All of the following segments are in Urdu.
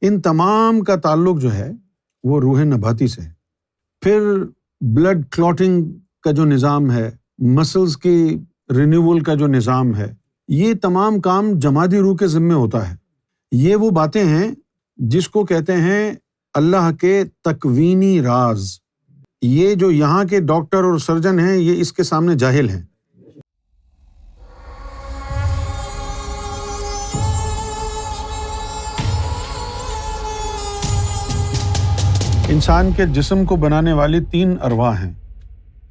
ان تمام کا تعلق جو ہے وہ روح نباتی سے ہے۔ پھر بلڈ کلوٹنگ کا جو نظام ہے، مسلز کی رینیول کا جو نظام ہے، یہ تمام کام جمادی روح کے ذمے ہوتا ہے۔ یہ وہ باتیں ہیں جس کو کہتے ہیں اللہ کے تکوینی راز۔ یہ جو یہاں کے ڈاکٹر اور سرجن ہیں یہ اس کے سامنے جاہل ہیں۔ انسان کے جسم کو بنانے والی 3 ارواح ہیں،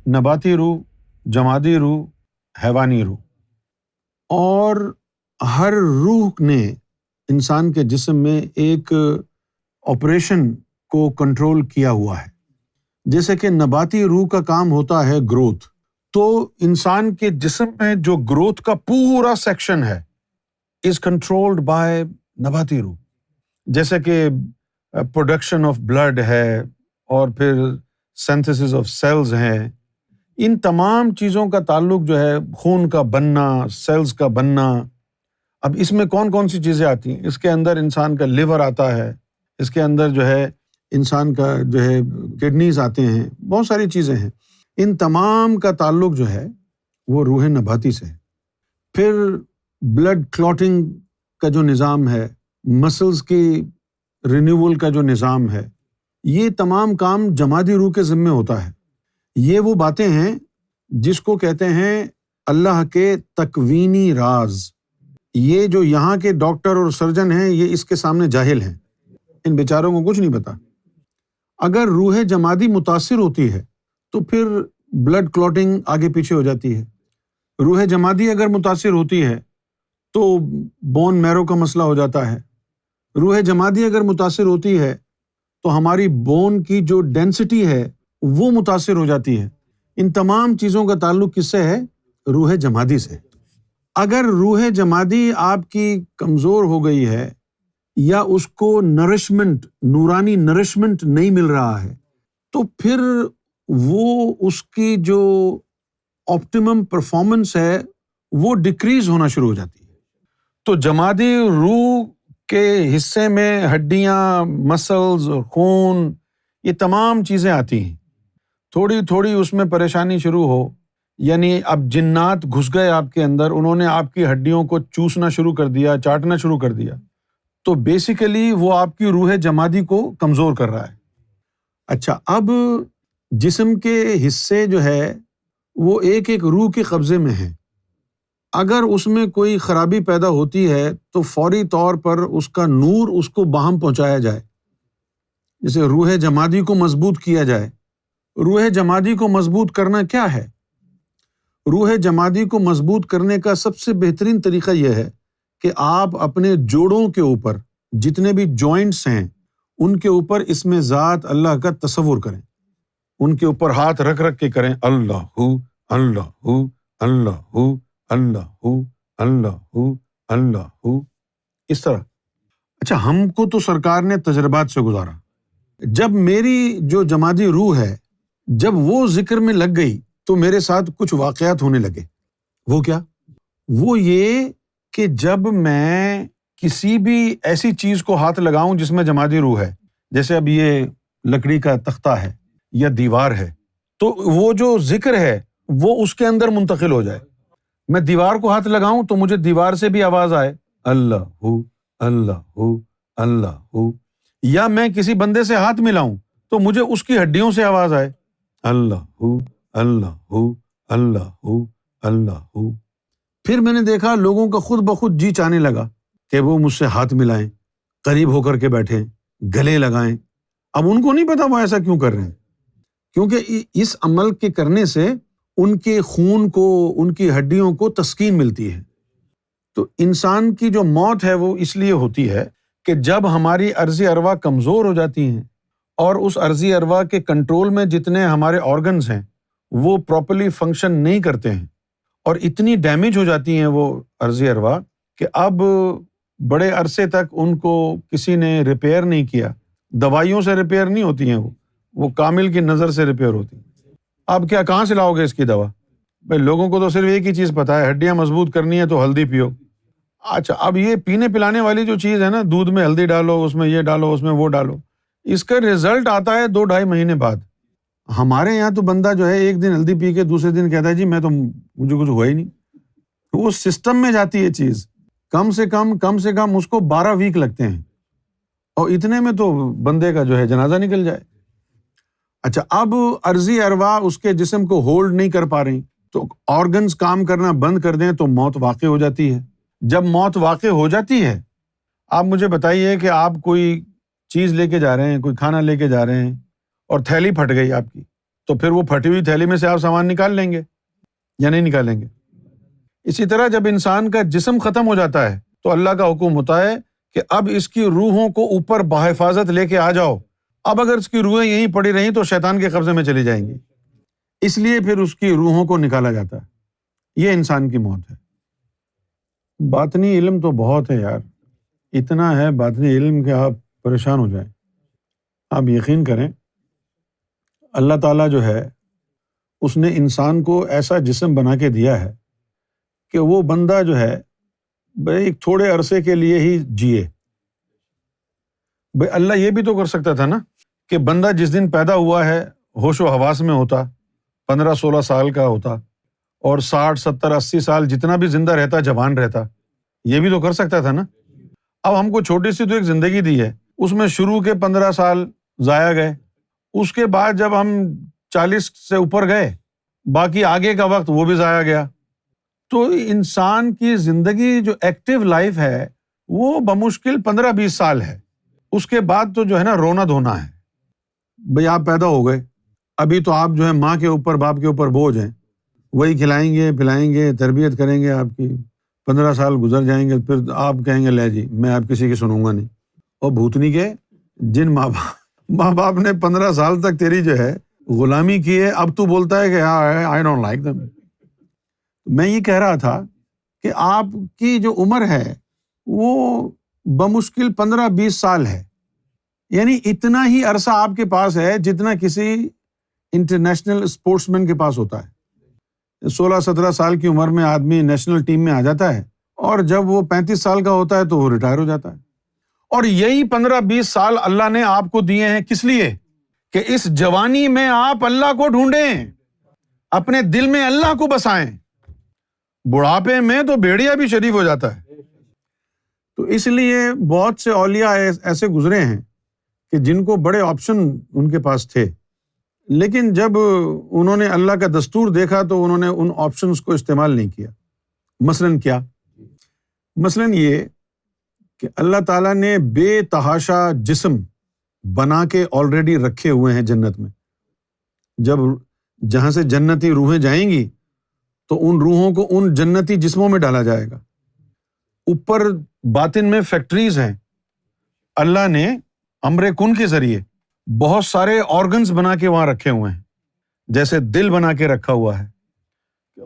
نباتی روح، جمادی روح، حیوانی روح، اور ہر روح نے انسان کے جسم میں ایک آپریشن کو کنٹرول کیا ہوا ہے۔ جیسے کہ نباتی روح کا کام ہوتا ہے گروتھ، تو انسان کے جسم میں جو گروتھ کا پورا سیکشن ہے از کنٹرولڈ بائی نباتی روح، جیسے کہ پروڈکشن آف بلڈ ہے اور پھر سینتھسس آف سیلز ہیں۔ ان تمام چیزوں کا تعلق جو ہے خون کا بننا، سیلز کا بننا۔ اب اس میں کون کون سی چیزیں آتی ہیں؟ اس کے اندر انسان کا لیور آتا ہے، اس کے اندر جو ہے انسان کا جو ہے کڈنیز آتے ہیں، بہت ساری چیزیں ہیں۔ ان تمام کا تعلق جو ہے وہ روح نباتی سے ہے۔ پھر بلڈ کلوٹنگ کا جو نظام ہے، مسلز کی رینیول کا جو نظام ہے، یہ تمام کام جمادی روح کے ذمے ہوتا ہے۔ یہ وہ باتیں ہیں جس کو کہتے ہیں اللہ کے تکوینی راز۔ یہ جو یہاں کے ڈاکٹر اور سرجن ہیں یہ اس کے سامنے جاہل ہیں، ان بیچاروں کو کچھ نہیں پتا۔ اگر روح جمادی متاثر ہوتی ہے تو پھر بلڈ کلوٹنگ آگے پیچھے ہو جاتی ہے۔ روح جمادی اگر متاثر ہوتی ہے تو بون میرو کا مسئلہ ہو جاتا ہے۔ روح جمادی اگر متاثر ہوتی ہے تو ہماری بون کی جو ڈینسٹی ہے وہ متاثر ہو جاتی ہے۔ ان تمام چیزوں کا تعلق کس سے ہے؟ روح جمادی سے۔ اگر روح جمادی آپ کی کمزور ہو گئی ہے یا اس کو نرشمنٹ، نورانی نرشمنٹ نہیں مل رہا ہے، تو پھر وہ اس کی جو آپٹیمم پرفارمنس ہے وہ ڈیکریز ہونا شروع ہو جاتی ہے۔ تو جمادی روح کے حصے میں ہڈیاں، مسلز، خون، یہ تمام چیزیں آتی ہیں۔ تھوڑی تھوڑی اس میں پریشانی شروع ہو، یعنی اب جنات گھس گئے آپ کے اندر، انہوں نے آپ کی ہڈیوں کو چوسنا شروع کر دیا، چاٹنا شروع کر دیا، تو بیسیکلی وہ آپ کی روح جمادی کو کمزور کر رہا ہے۔ اچھا، اب جسم کے حصے جو ہے وہ ایک ایک روح کے قبضے میں ہیں۔ اگر اس میں کوئی خرابی پیدا ہوتی ہے تو فوری طور پر اس کا نور اس کو باہم پہنچایا جائے، جیسے روح جمادی کو مضبوط کیا جائے۔ روح جمادی کو مضبوط کرنا کیا ہے؟ روح جمادی کو مضبوط کرنے کا سب سے بہترین طریقہ یہ ہے کہ آپ اپنے جوڑوں کے اوپر جتنے بھی جوائنٹس ہیں ان کے اوپر اسم ذات اللہ کا تصور کریں، ان کے اوپر ہاتھ رکھ رکھ کے کریں اللہ اللہ اللہ اللہ اللہ اللہ، اس طرح۔ اچھا، ہم کو تو سرکار نے تجربات سے گزارا۔ جب میری جو جمادی روح ہے جب وہ ذکر میں لگ گئی تو میرے ساتھ کچھ واقعات ہونے لگے۔ وہ کیا؟ وہ یہ کہ جب میں کسی بھی ایسی چیز کو ہاتھ لگاؤں جس میں جمادی روح ہے، جیسے اب یہ لکڑی کا تختہ ہے یا دیوار ہے، تو وہ جو ذکر ہے وہ اس کے اندر منتقل ہو جائے۔ میں دیوار کو ہاتھ لگاؤں تو مجھے دیوار سے بھی آواز آئے اللہ اللہ اللہ، یا میں کسی بندے سے ہاتھ ملاؤں تو مجھے اس کی ہڈیوں سے آواز آئے اللہ اللہ اللہ اللہ۔ پھر میں نے دیکھا لوگوں کا خود بخود جی چاہنے لگا کہ وہ مجھ سے ہاتھ ملائیں، قریب ہو کر کے بیٹھیں، گلے لگائیں۔ اب ان کو نہیں پتا وہ ایسا کیوں کر رہے ہیں، کیونکہ اس عمل کے کرنے سے ان کے خون کو، ان کی ہڈیوں کو تسکین ملتی ہے۔ تو انسان کی جو موت ہے وہ اس لیے ہوتی ہے کہ جب ہماری ارضی ارواح کمزور ہو جاتی ہیں اور اس ارضی ارواح کے کنٹرول میں جتنے ہمارے آرگنز ہیں وہ پراپرلی فنکشن نہیں کرتے ہیں اور اتنی ڈیمیج ہو جاتی ہیں وہ ارضی ارواح کہ اب بڑے عرصے تک ان کو کسی نے ریپیئر نہیں کیا۔ دوائیوں سے ریپیئر نہیں ہوتی ہیں، وہ کامل کی نظر سے ریپیئر ہوتی ہیں۔ اب کیا کہاں سے لاؤ گے اس کی دوا؟ بھائی لوگوں کو تو صرف ایک ہی چیز پتا ہے، ہڈیاں مضبوط کرنی ہے تو ہلدی پیو۔ اچھا، اب یہ پینے پلانے والی جو چیز ہے نا، دودھ میں ہلدی ڈالو، اس میں یہ ڈالو، اس میں وہ ڈالو، اس کا رزلٹ آتا ہے 2-2.5 مہینے بعد۔ ہمارے یہاں تو بندہ جو ہے ایک دن ہلدی پی کے دوسرے دن کہتا ہے جی مجھے کچھ ہوا ہی نہیں۔ وہ سسٹم میں جاتی ہے چیز، کم سے کم اس کو 12 ویک لگتے ہیں، اور اتنے میں تو بندے کا جو ہے جنازہ نکل جائے۔ اچھا، اب عرضی ارواح اس کے جسم کو ہولڈ نہیں کر پا رہی، تو آرگنز کام کرنا بند کر دیں تو موت واقع ہو جاتی ہے۔ جب موت واقع ہو جاتی ہے، آپ مجھے بتائیے کہ آپ کوئی چیز لے کے جا رہے ہیں، کوئی کھانا لے کے جا رہے ہیں، اور تھیلی پھٹ گئی آپ کی، تو پھر وہ پھٹی ہوئی تھیلی میں سے آپ سامان نکال لیں گے یا نہیں نکالیں گے؟ اسی طرح جب انسان کا جسم ختم ہو جاتا ہے تو اللہ کا حکم ہوتا ہے کہ اب اس کی روحوں کو اوپر بحفاظت لے کے آ جاؤ۔ اب اگر اس کی روحیں یہیں پڑی رہیں تو شیطان کے قبضے میں چلی جائیں گی، اس لیے پھر اس کی روحوں کو نکالا جاتا ہے۔ یہ انسان کی موت ہے۔ باطنی علم تو بہت ہے یار، اتنا ہے باطنی علم کہ آپ پریشان ہو جائیں۔ آپ یقین کریں، اللہ تعالیٰ جو ہے اس نے انسان کو ایسا جسم بنا کے دیا ہے کہ وہ بندہ جو ہے بھائی ایک تھوڑے عرصے کے لیے ہی جیے۔ بھائی اللہ یہ بھی تو کر سکتا تھا نا کہ بندہ جس دن پیدا ہوا ہے ہوش و حواس میں ہوتا، 15-16 سال کا ہوتا، اور 60 70 80 سال جتنا بھی زندہ رہتا جوان رہتا، یہ بھی تو کر سکتا تھا نا۔ اب ہم کو چھوٹی سی تو ایک زندگی دی ہے، اس میں شروع کے 15 سال ضائع گئے، اس کے بعد جب ہم 40 سے اوپر گئے، باقی آگے کا وقت وہ بھی ضائع گیا۔ تو انسان کی زندگی جو ایکٹیو لائف ہے وہ بمشکل 15-20 سال ہے، اس کے بعد تو جو ہے نا رونا دھونا ہے۔ بھئی آپ پیدا ہو گئے، ابھی تو آپ جو ہے ماں کے اوپر باپ کے اوپر بوجھ ہیں، وہی کھلائیں گے پلائیں گے تربیت کریں گے آپ کی، 15 سال گزر جائیں گے، پھر آپ کہیں گے لے جی میں آپ کسی کی سنوں گا نہیں۔ اور بھوتنی کے جن ماں باپ نے 15 سال تک تیری جو ہے غلامی کی ہے، اب تو بولتا ہے کہ آئی ڈونٹ لائک دم۔ میں یہ کہہ رہا تھا کہ آپ کی جو عمر ہے وہ بمشکل 15-20 سال ہے، یعنی اتنا ہی عرصہ آپ کے پاس ہے جتنا کسی انٹرنیشنل اسپورٹس مین کے پاس ہوتا ہے۔ 16-17 سال کی عمر میں آدمی نیشنل ٹیم میں آ جاتا ہے، اور جب وہ 35 سال کا ہوتا ہے تو وہ ریٹائر ہو جاتا ہے۔ اور یہی 15-20 سال اللہ نے آپ کو دیے ہیں کس لیے؟ کہ اس جوانی میں آپ اللہ کو ڈھونڈیں، اپنے دل میں اللہ کو بسائیں۔ بڑھاپے میں تو بھیڑیا بھی شریف ہو جاتا ہے۔ تو اس لیے بہت سے اولیاء ایسے گزرے ہیں کہ جن کو بڑے آپشن ان کے پاس تھے، لیکن جب انہوں نے اللہ کا دستور دیکھا تو انہوں نے ان آپشنز کو استعمال نہیں کیا۔ مثلاً کیا؟ مثلاً یہ کہ اللہ تعالیٰ نے بے تحاشا جسم بنا کے آلریڈی رکھے ہوئے ہیں جنت میں۔ جب جہاں سے جنتی روحیں جائیں گی تو ان روحوں کو ان جنتی جسموں میں ڈالا جائے گا۔ اوپر باطن میں فیکٹریز ہیں، اللہ نے امر کن کے ذریعے بہت سارے آرگنز بنا کے وہاں رکھے ہوئے ہیں، جیسے دل بنا کے رکھا ہوا ہے۔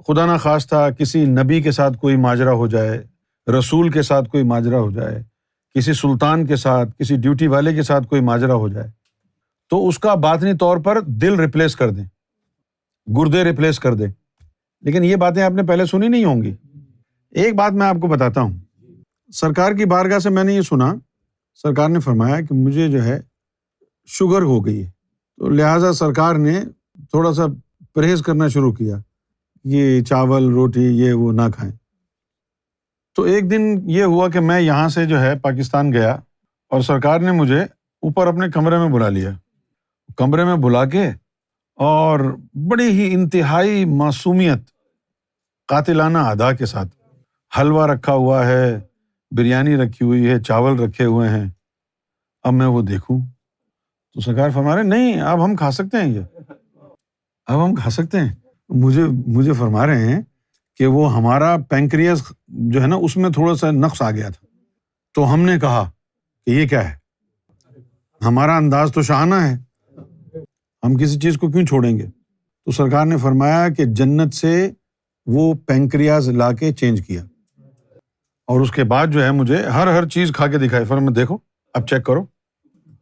خدا نہ خواستہ کسی نبی کے ساتھ کوئی ماجرا ہو جائے، رسول کے ساتھ کوئی ماجرا ہو جائے، کسی سلطان کے ساتھ، کسی ڈیوٹی والے کے ساتھ کوئی ماجرا ہو جائے، تو اس کا باطنی طور پر دل ریپلیس کر دیں، گردے ریپلیس کر دیں۔ لیکن یہ باتیں آپ نے پہلے سنی نہیں ہوں گی۔ ایک بات میں آپ کو بتاتا ہوں، سرکار کی بارگاہ سے میں نے یہ سنا، سرکار نے فرمایا کہ مجھے جو ہے شوگر ہو گئی ہے، تو لہٰذا سرکار نے تھوڑا سا پرہیز کرنا شروع کیا، یہ چاول روٹی یہ وہ نہ کھائیں۔ تو ایک دن یہ ہوا کہ میں یہاں سے جو ہے پاکستان گیا، اور سرکار نے مجھے اوپر اپنے کمرے میں بلا لیا، کمرے میں بلا کے، اور بڑی ہی انتہائی معصومیت، قاتلانہ ادا کے ساتھ حلوہ رکھا ہوا ہے، بریانی رکھی ہوئی ہے، چاول رکھے ہوئے ہیں۔ اب میں وہ دیکھوں تو سرکار فرما رہے نہیں اب ہم کھا سکتے ہیں، یہ اب ہم کھا سکتے ہیں۔ مجھے فرما رہے ہیں کہ وہ ہمارا پینکریاس جو ہے نا اس میں تھوڑا سا نقص آ گیا تھا۔ تو ہم نے کہا کہ یہ کیا ہے، ہمارا انداز تو شاہانہ ہے، ہم کسی چیز کو کیوں چھوڑیں گے؟ تو سرکار نے فرمایا کہ جنت سے وہ پینکریاس لا کے چینج کیا، اور اس کے بعد جو ہے مجھے ہر چیز کھا کے دکھائی، فرمایا دیکھو اب چیک کرو،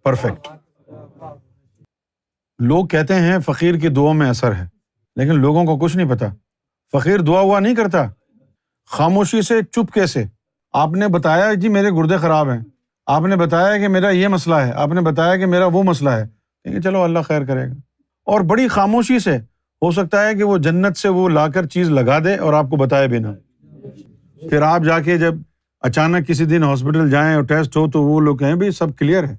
پرفیکٹ۔ لوگ کہتے ہیں فقیر کی دعا میں اثر ہے، لیکن لوگوں کو کچھ نہیں پتا، فقیر دعا ہوا نہیں کرتا، خاموشی سے چپکے سے آپ نے بتایا جی میرے گردے خراب ہیں، آپ نے بتایا کہ میرا یہ مسئلہ ہے، آپ نے بتایا کہ میرا وہ مسئلہ ہے، کہ چلو اللہ خیر کرے گا. اور بڑی خاموشی سے ہو سکتا ہے کہ وہ جنت سے وہ لا کر چیز لگا دے اور آپ کو بتائے بھی نہ. پھر آپ جا کے جب اچانک کسی دن ہاسپٹل جائیں اور ٹیسٹ ہو تو وہ لوگ کہیں بھی سب کلیئر ہے،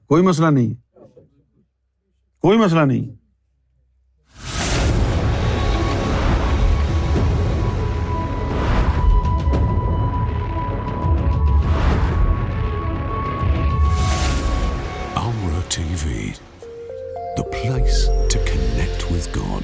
کوئی مسئلہ نہیں، کوئی مسئلہ نہیں. Amra TV, the place to connect with God.